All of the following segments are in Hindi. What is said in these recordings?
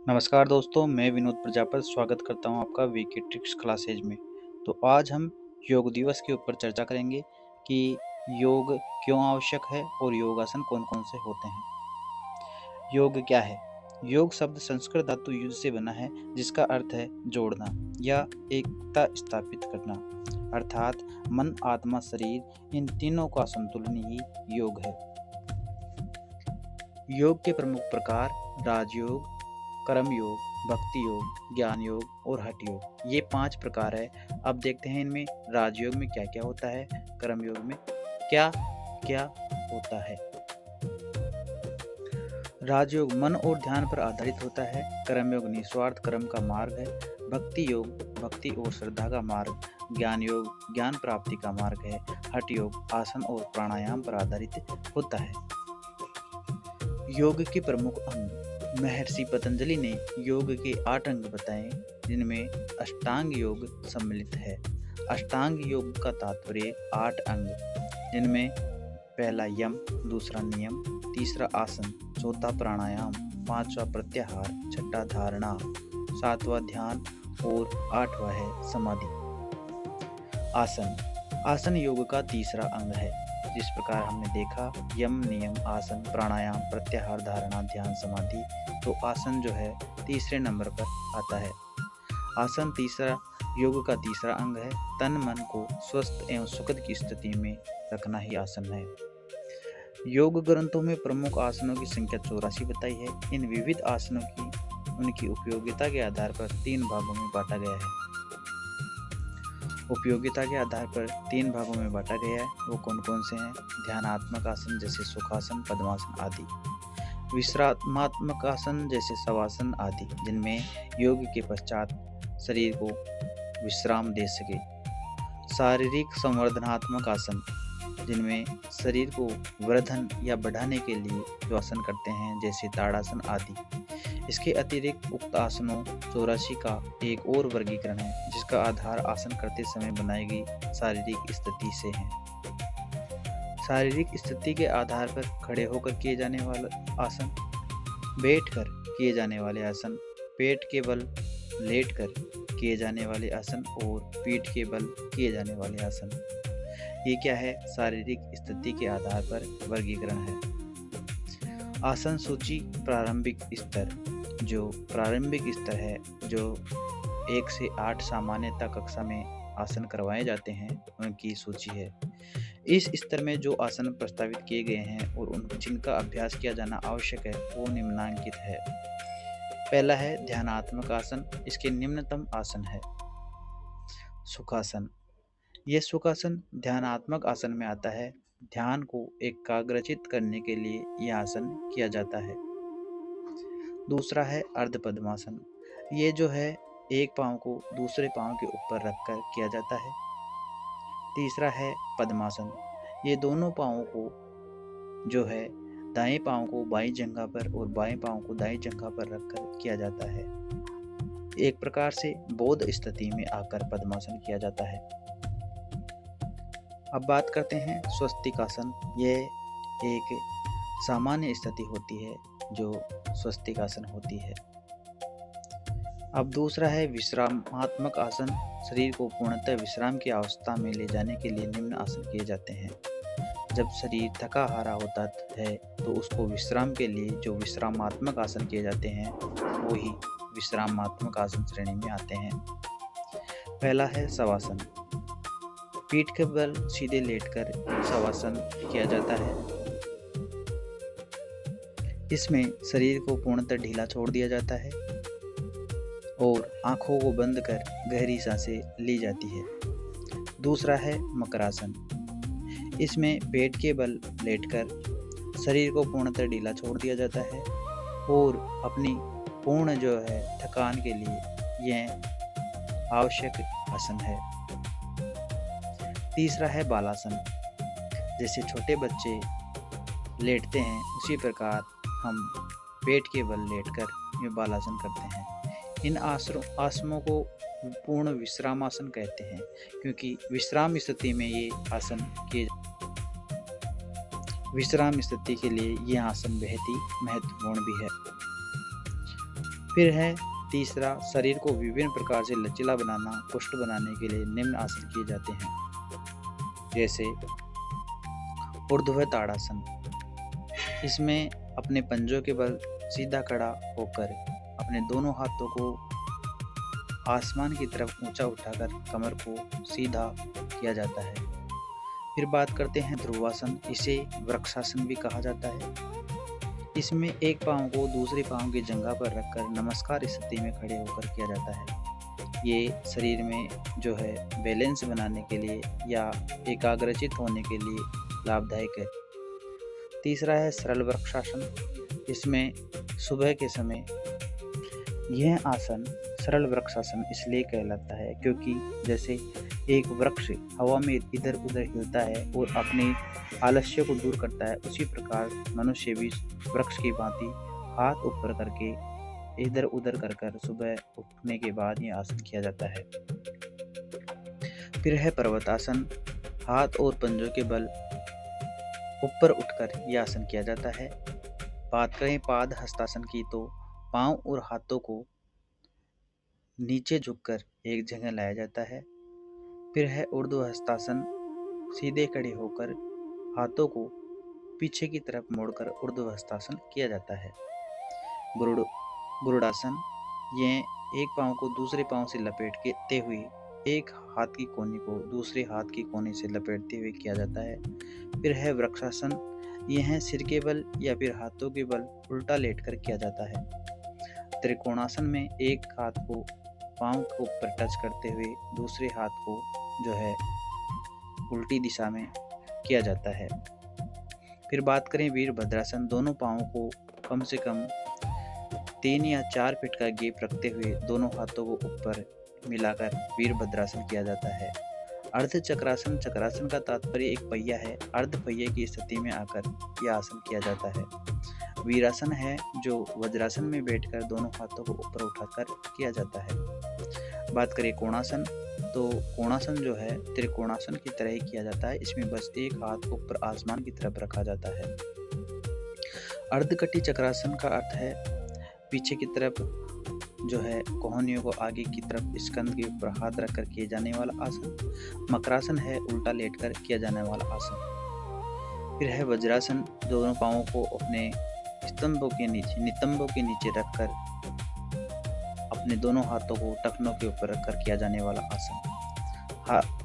नमस्कार दोस्तों, मैं विनोद प्रजापति स्वागत करता हूं आपका वीके ट्रिक्स क्लासेज में। तो आज हम योग दिवस के ऊपर चर्चा करेंगे कि योग क्यों आवश्यक है और योगासन कौन-कौन से होते हैं। योग क्या है? योग शब्द संस्कृत धातु युज से बना है जिसका अर्थ है जोड़ना या एकता स्थापित करना, अर्थात मन, आत्मा, शरीर इन तीनों का संतुलन ही योग है। योग के प्रमुख प्रकार राजयोग, कर्म योग, भक्ति योग, ज्ञान योग और हठ योग, ये 5 प्रकार है। अब देखते हैं इनमें राजयोग में क्या क्या होता है, कर्म योग में क्या क्या होता है। राजयोग मन और ध्यान पर आधारित होता है। कर्म योग निस्वार्थ कर्म का मार्ग है। भक्ति योग भक्ति और श्रद्धा का मार्ग। ज्ञान योग ज्ञान प्राप्ति का मार्ग है। हठ योग आसन और प्राणायाम पर आधारित होता है। योग के प्रमुख अंग। महर्षि पतंजलि ने योग के 8 अंग बताए जिनमें अष्टांग योग सम्मिलित है। अष्टांग योग का तात्पर्य 8 अंग जिनमें पहला यम, दूसरा नियम, तीसरा आसन, चौथा प्राणायाम, पांचवा प्रत्याहार, छठा धारणा, सातवां ध्यान और 8वां है समाधि। आसन। आसन योग का तीसरा अंग है। जिस प्रकार हमने देखा यम, नियम, आसन, प्राणायाम, प्रत्याहार, धारणा, ध्यान, समाधि, तो आसन जो है तीसरे नंबर पर आता है। आसन तीसरा योग का तीसरा अंग है। तन मन को स्वस्थ एवं सुखद की स्थिति में रखना ही आसन है। योग ग्रंथों में प्रमुख आसनों की संख्या 84 बताई है। इन विविध आसनों की उनकी उपयोगिता के आधार पर 3 भागों में बांटा गया है। उपयोगिता के आधार पर 3 भागों में बांटा गया है। वो कौन कौन से हैं? ध्यानात्मक आसन जैसे सुखासन, पद्मासन आदि। विश्रामात्मक आसन जैसे शवासन आदि, जिनमें योग के पश्चात शरीर को विश्राम दे सके। शारीरिक संवर्धनात्मक आसन, जिनमें शरीर को वर्धन या बढ़ाने के लिए जो आसन करते हैं जैसे ताड़ासन आदि। इसके अतिरिक्त उक्त आसनों 84 का एक और वर्गीकरण है जिसका आधार आसन करते समय बनाई गई शारीरिक स्थिति से है। शारीरिक स्थिति के आधार पर खड़े होकर किए जाने वाले आसन, बैठकर किए जाने वाले आसन, पेट के बल लेटकर किए जाने वाले आसन और पीठ के बल किए जाने वाले आसन। ये क्या है? शारीरिक स्थिति के आधार पर वर्गीकरण है। आसन सूची। प्रारंभिक स्तर। जो प्रारंभिक स्तर है, जो 1 से 8 सामान्यतः कक्षा में आसन करवाए जाते हैं, उनकी सूची है। इस स्तर में जो आसन प्रस्तावित किए गए हैं और जिनका अभ्यास किया जाना आवश्यक है वो निम्नांकित है। पहला है ध्यानात्मक आसन। इसके निम्नतम आसन है सुखासन। यह सुखासन ध्यानात्मक आसन में आता है। ध्यान को एकाग्रचित करने के लिए यह आसन किया जाता है। दूसरा है अर्ध पद्मासन। ये जो है एक पांव को दूसरे पांव के ऊपर रखकर किया जाता है। तीसरा है पद्मासन। ये दोनों पांवों को जो है दाएं पांव को बाईं जंघा पर और बाएं पांव को दाईं जंघा पर रखकर किया जाता है। एक प्रकार से बौद्ध स्थिति में आकर पद्मासन किया जाता है। अब बात करते हैं स्वस्तिकासन। यह एक सामान्य स्थिति होती है जो स्वस्तिकासन होती है। अब दूसरा है विश्रामात्मक आसन। शरीर को पूर्णतः विश्राम की अवस्था में ले जाने के लिए निम्न आसन किए जाते हैं। जब शरीर थका हारा होता है तो उसको विश्राम के लिए जो विश्रामात्मक आसन किए जाते हैं वो ही विश्रामात्मक आसन श्रेणी में आते हैं। पहला है शवासन। पीठ के बल सीधे लेटकर शवासन किया जाता है। इसमें शरीर को पूर्णतः ढीला छोड़ दिया जाता है और आंखों को बंद कर गहरी सांसें ली जाती है। दूसरा है मकरासन। इसमें पेट के बल लेटकर शरीर को पूर्णतः ढीला छोड़ दिया जाता है और अपनी पूर्ण जो है थकान के लिए यह आवश्यक आसन है। तीसरा है बालासन। जैसे छोटे बच्चे लेटते हैं उसी प्रकार हम पेट के बल लेटकर ये बालासन करते हैं। इन आसनों को पूर्ण विश्रामासन कहते हैं क्योंकि विश्राम स्थिति में ये आसन किए विश्राम स्थिति के लिए ये आसन बेहद ही महत्वपूर्ण भी है। फिर है तीसरा, शरीर को विभिन्न प्रकार से लचीला बनाना, पुष्ट बनाने के लिए निम्न आसन किए जाते हैं, जैसे ऊर्ध्व ताड़ासन। इसमें अपने पंजों के बल सीधा खड़ा होकर अपने दोनों हाथों को आसमान की तरफ ऊंचा उठाकर कमर को सीधा किया जाता है। फिर बात करते हैं ध्रुवासन। इसे वृक्षासन भी कहा जाता है। इसमें एक पांव को दूसरे पांव की जंघा पर रखकर नमस्कार स्थिति में खड़े होकर किया जाता है। ये शरीर में जो है बैलेंस बनाने के लिए या एकाग्रचित होने के लिए लाभदायक है। तीसरा है सरल वृक्षासन। इसमें सुबह के समय यह आसन सरल वृक्षासन इसलिए कहलाता है क्योंकि जैसे एक वृक्ष हवा में इधर उधर हिलता है और अपने आलस्य को दूर करता है, उसी प्रकार मनुष्य भी वृक्ष की भांति हाथ ऊपर करके इधर उधर कर सुबह उठने के बाद ये आसन किया जाता है। फिर है पर्वतासन। हाथ और पंजों के बल ऊपर उठकर यह आसन किया जाता है। बात करें पाद हस्तासन की तो पांव और हाथों को नीचे झुककर एक जगह लाया जाता है। फिर है ऊर्ध्व हस्तासन। सीधे खड़े होकर हाथों को पीछे की तरफ मोड़कर ऊर्ध्व हस्तासन किया जाता है। गुरुड़ासन। यह एक पांव को दूसरे पांव से लपेटते हुए एक हाथ की कोनी को दूसरे हाथ की कोनी से लपेटते हुए किया जाता है। फिर है वृक्षासन। यह सिर के बल या फिर हाथों के बल उल्टा लेटकर किया जाता है। त्रिकोणासन में एक हाथ को पांव के ऊपर टच करते हुए दूसरे हाथ को जो है उल्टी दिशा में किया जाता है। फिर बात करें वीरभद्रासन। दोनों पांवों को कम से कम 3 या 4 फीट का गैप रखते हुए दोनों हाथों को ऊपर मिलाकर वीरभद्रासन किया जाता है। अर्ध चक्रासन। चक्रासन का तात्पर्य एक पहिया है। अर्ध पहिए की स्थिति में आकर यह आसन किया जाता है। वीरासन है जो वज्रासन में बैठकर दोनों हाथों को ऊपर उठाकर किया जाता है। बात करें कोणासन तो कोणासन जो है त्रिकोणासन की तरह ही किया जाता है। इसमें बस एक हाथ ऊपर आसमान की तरफ रखा जाता है। अर्धकटी चक्रासन का अर्थ है पीछे की तरफ जो है कोहनियों को आगे की तरफ स्कंद के ऊपर हाथ रखकर किए जाने वाला आसन। मकरासन है उल्टा लेटकर किया जाने वाला आसन। फिर है वज्रासन। दोनों पांवों को अपने नितंबों के नीचे रखकर अपने दोनों हाथों को टखनों के ऊपर रखकर किया जाने वाला आसन।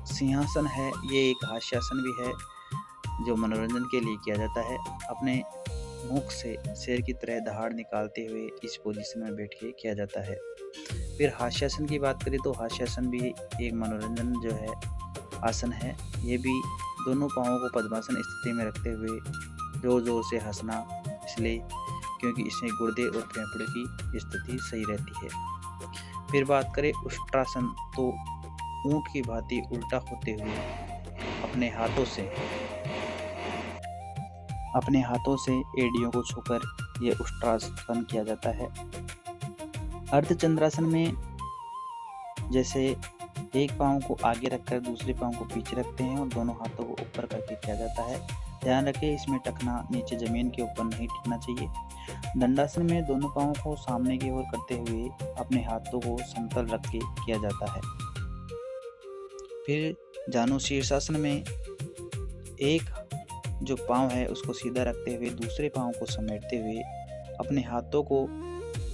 सिंहासन है। ये एक हास्यासन भी है जो मनोरंजन के लिए किया जाता है। अपने मुख से शेर की तरह दहाड़ निकालते हुए इस पोजीशन में बैठ के किया जाता है। फिर हास्यासन की बात करें तो हास्यासन भी एक मनोरंजन जो है आसन है। ये भी दोनों पांवों को पद्मासन स्थिति में रखते हुए जोर जोर से हंसना, इसलिए क्योंकि इसमें गुर्दे और फेफड़े की स्थिति सही रहती है। फिर बात करें उष्ट्रासन तो ऊंट की भांति उल्टा होते हुए अपने हाथों से एड़ियों को छूकर यह उष्ट्रासन किया जाता है। अर्धचंद्रासन में जैसे एक पांव को आगे रखकर दूसरे पांव को पीछे रखते हैं और दोनों हाथों को ऊपर करके किया जाता है। ध्यान रखें इसमें टखना नीचे जमीन के ऊपर नहीं टिकना चाहिए। दंडासन में दोनों पांवों को सामने की ओर करते हुए अपने हाथों को समतल रख के किया जाता है। फिर जानु शीर्षासन में एक जो पांव है उसको सीधा रखते हुए दूसरे पांव को समेटते हुए अपने हाथों को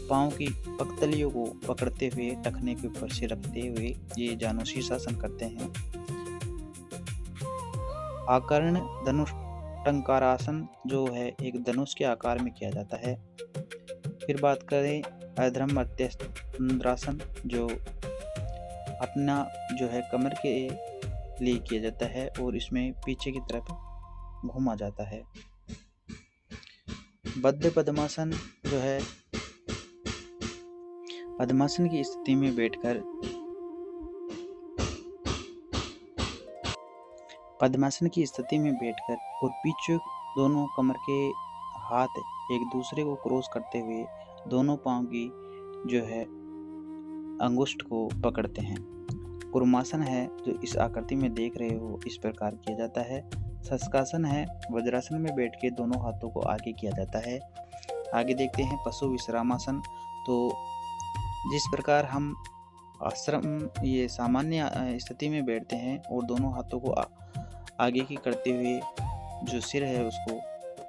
पांव की पगतलियों को पकड़ते हुए टखने के ऊपर से रखते हुए ये जानु शीर्षासन करते हैं। आकर्ण धनुष टंकारासन जो है एक धनुष के आकार में किया जाता है। फिर बात करें अधर्म मध्यस्त्रासन जो अपना जो है कमर के लिए किया जाता है और इसमें पीछे की तरफ घुमा जाता है। बद्ध पद्मासन जो है पद्मासन की स्थिति में बैठकर और पीछे दोनों कमर के हाथ एक दूसरे को क्रॉस करते हुए दोनों पांव की जो है अंगुष्ठ को पकड़ते हैं। कुर्मासन है जो इस आकृति में देख रहे हो इस प्रकार किया जाता है। शस्कासन है वज्रासन में बैठ के दोनों हाथों को आगे किया जाता है। आगे देखते हैं पशु विश्रामासन तो जिस प्रकार हम आश्रम ये सामान्य स्थिति में बैठते हैं और दोनों हाथों को आगे की करते हुए जो सिर है उसको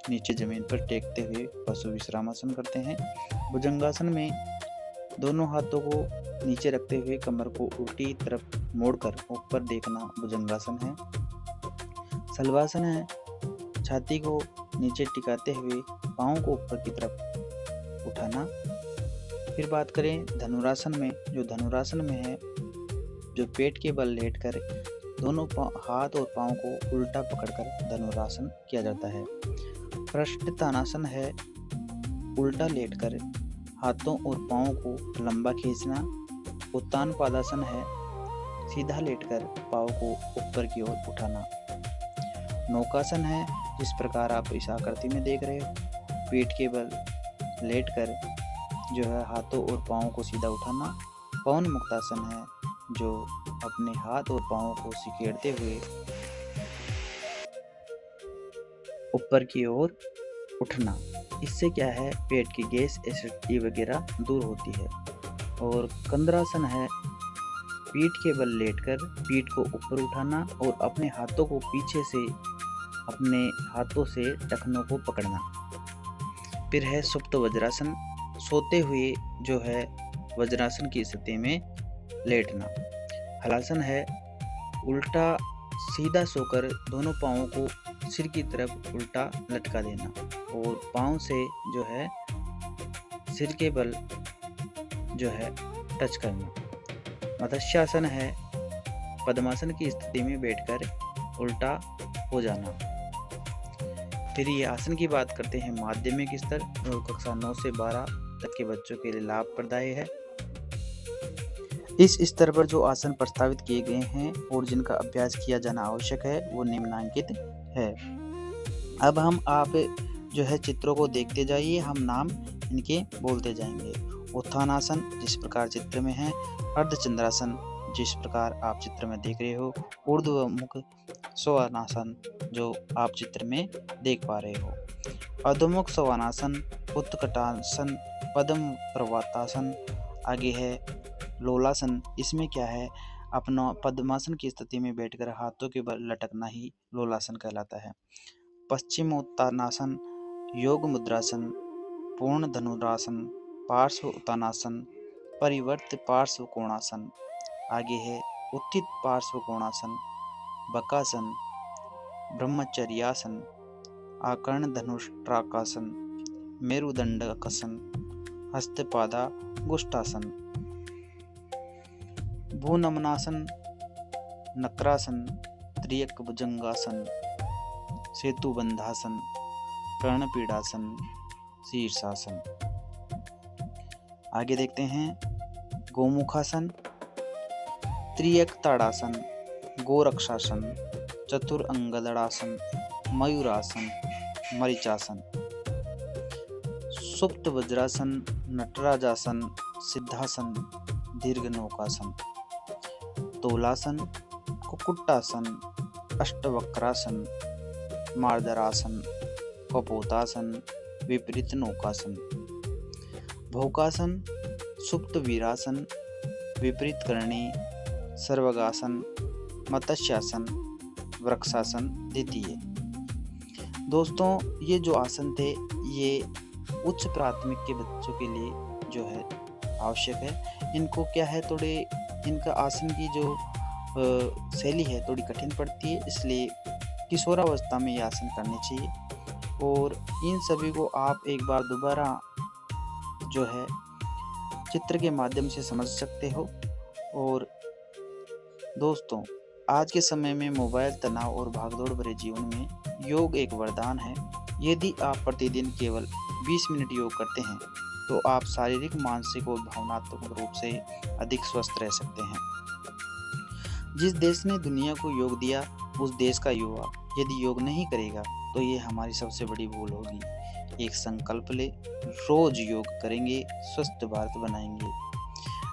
नीचे जमीन पर टेकते हुए पशु विश्रामासन करते हैं। भुजंगासन में दोनों हाथों को नीचे रखते हुए कमर को उल्टी तरफ मोड़कर ऊपर देखना भुजंगासन है। शलभासन है छाती को नीचे टिकाते हुए पाँव को ऊपर की तरफ उठाना। फिर बात करें धनुरासन में, जो धनुरासन में है जो पेट के बल लेटकर दोनों हाथ और पाँव को उल्टा पकड़कर धनुरासन किया जाता है। पृष्ठतानासन है उल्टा लेटकर हाथों और पाँव को लंबा खींचना। उत्तान पादासन है सीधा लेटकर पाँव को ऊपर की ओर उठाना। नौकासन है जिस प्रकार आप इस आकृति में देख रहे हो, पेट के बल लेटकर जो है हाथों और पाँव को सीधा उठाना। पवन मुक्तासन है जो अपने हाथ और पाँव को सिकेड़ते हुए ऊपर की ओर उठना। इससे क्या है, पेट की गैस एसिडिटी वगैरह दूर होती है। और कंदरासन है पीठ के बल लेटकर पीठ को ऊपर उठाना और अपने हाथों को पीछे से अपने हाथों से टखनों को पकड़ना। फिर है सुप्त वज्रासन, सोते हुए जो है वज्रासन की स्थिति में लेटना। हलासन है उल्टा सीधा सोकर दोनों पाँवों को सिर की तरफ उल्टा लटका देना और पाँव से जो है सिर के बल जो है टच करना। मत्स्यासन है पद्मासन की स्थिति में बैठकर उल्टा हो जाना। फिर ये आसन की बात करते हैं माध्यमिक स्तर, जो कक्षा 9 से 12 तक के बच्चों के लिए लाभप्रदायी है। इस स्तर पर जो आसन प्रस्तावित किए गए हैं और जिनका अभ्यास किया जाना आवश्यक है वो निम्नांकित है। अब हम आप जो है चित्रों को देखते जाइए, हम नाम इनके बोलते जाएंगे। उत्थानासन जिस प्रकार चित्र में है, अर्धचंद्रासन जिस प्रकार आप चित्र में देख रहे हो, ऊर्ध्वमुख सोवानासन जो आप चित्र में देख पा रहे हो, अधोमुख सोवानासन, उत्कटासन, पद्म प्रवातासन। आगे है लोलासन, इसमें क्या है, अपना पद्मासन की स्थिति में बैठकर हाथों के बल लटकना ही लोलासन कहलाता है। पश्चिमोत्तानासन, योग मुद्रासन, पूर्ण धनुरासन, पार्श्व उत्तानासन, परिवर्त पार्श्व कोणासन। आगे है उत्थित पार्श्व कोणासन, बकासन, ब्रह्मचर्यासन, आकर्ण धनुष्ट्राकासन, मेरुदंडकासन, हस्तपादा गुष्ठासन। भूनमनासन, नक्रासन, त्रियक भुजंगासन, सेतुबंधासन, कर्णपीडासन, शीर्षासन। आगे देखते हैं गोमुखासन, त्रियक ताड़ासन, गोरक्षासन, चतुरंगदड़ासन, मयूरासन, मरीचासन। सुप्त वज्रासन, नटराजासन, सिद्धासन, दीर्घ नौकासन। तोलासन, कुक्कुटासन, अष्टवक्रासन, मार्दरासन, कपोतासन, विपरीत नौकासन। भोकासन, सुप्त वीरासन, विपरीत करणी, सर्वगासन, मत्स्यासन, वृक्षासन द्वितीय। दोस्तों ये जो आसन थे ये उच्च प्राथमिक के बच्चों के लिए जो है आवश्यक है। इनको क्या है, थोड़े इनका आसन की जो शैली है थोड़ी कठिन पड़ती है, इसलिए किशोरावस्था में ये आसन करने चाहिए। और इन सभी को आप एक बार दोबारा जो है चित्र के माध्यम से समझ सकते हो। और दोस्तों आज के समय में मोबाइल तनाव और भागदौड़ भरे जीवन में योग एक वरदान है। यदि आप प्रतिदिन केवल 20 मिनट योग करते हैं तो आप शारीरिक, मानसिक और भावनात्मक रूप से अधिक स्वस्थ रह सकते हैं। जिस देश ने दुनिया को योग दिया उस देश का युवा यदि योग नहीं करेगा तो ये हमारी सबसे बड़ी भूल होगी। एक संकल्प ले, रोज योग करेंगे, स्वस्थ भारत बनाएंगे।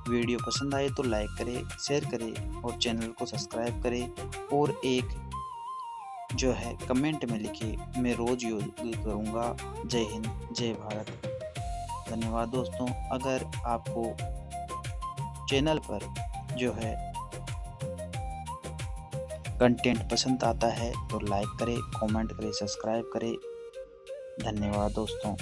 वीडियो पसंद आए तो लाइक करें, शेयर करें और चैनल को सब्सक्राइब करें। और एक जो है कमेंट में लिखे, मैं रोज योग करूँगा। जय हिंद, जय भारत। धन्यवाद दोस्तों। अगर आपको चैनल पर जो है कंटेंट पसंद आता है तो लाइक करें, कमेंट करें, सब्सक्राइब करें। धन्यवाद दोस्तों।